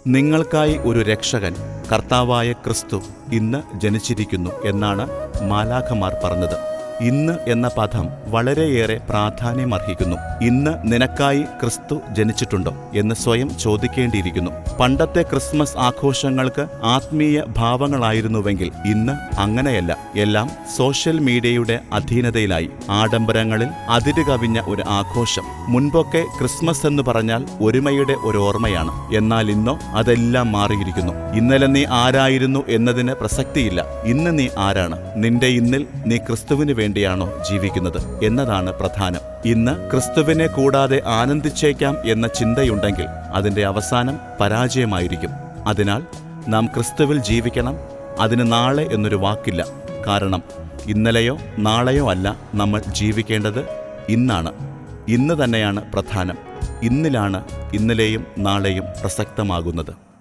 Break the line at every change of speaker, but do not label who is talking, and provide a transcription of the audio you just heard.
നിങ്ങൾക്കായി ഒരു രക്ഷകൻ, കർത്താവായ ക്രിസ്തു ഇന്ന് ജനിച്ചിരിക്കുന്നു എന്നാണ് മാലാഖമാർ പറഞ്ഞത്. ഇന്ന് എന്ന പദം വളരെയേറെ പ്രാധാന്യമർഹിക്കുന്നു. ഇന്ന് നിനക്കായി ക്രിസ്തു ജനിച്ചിട്ടുണ്ടോ എന്ന് സ്വയം ചോദിക്കേണ്ടിയിരിക്കുന്നു. പണ്ടത്തെ ക്രിസ്മസ് ആഘോഷങ്ങൾക്ക് ആത്മീയ ഭാവങ്ങളായിരുന്നുവെങ്കിൽ ഇന്ന് അങ്ങനെയല്ല. എല്ലാം സോഷ്യൽ മീഡിയയുടെ അധീനതയിലായി. ആഡംബരങ്ങളിൽ അതിരുകവിഞ്ഞ ഒരു ആഘോഷം. മുൻപൊക്കെ ക്രിസ്മസ് എന്ന് പറഞ്ഞാൽ ഒരുമയുടെ ഒരു ഓർമ്മയാണ്. എന്നാൽ ഇന്നോ അതെല്ലാം മാറിയിരിക്കുന്നു. ഇന്നലെ നീ ആരായിരുന്നു എന്നതിന് പ്രസക്തിയില്ല. ഇന്ന് നീ ആരാണ്? നിന്റെ ഇന്നിൽ നീ ക്രിസ്തുവിന് വേണ്ടിയാണോ ജീവിക്കുന്നത് എന്നതാണ് പ്രധാനം. ഇന്ന് ക്രിസ്തുവിനെ കൂടാതെ ആനന്ദിച്ചേക്കാം എന്ന ചിന്തയുണ്ടെങ്കിൽ അതിന്റെ അവസാനം പരാജയമായിരിക്കും. അതിനാൽ നാം ക്രിസ്തുവിൽ ജീവിക്കണം. അതിന് നാളെ എന്നൊരു വാക്കില്ല. കാരണം ഇന്നലെയോ നാളെയോ അല്ല നമ്മൾ ജീവിക്കേണ്ടത്, ഇന്നാണ്. ഇന്ന് തന്നെയാണ് പ്രധാനം. ഇന്നിലാണ് ഇന്നലെയും നാളെയും പ്രസക്തമാകുന്നത്.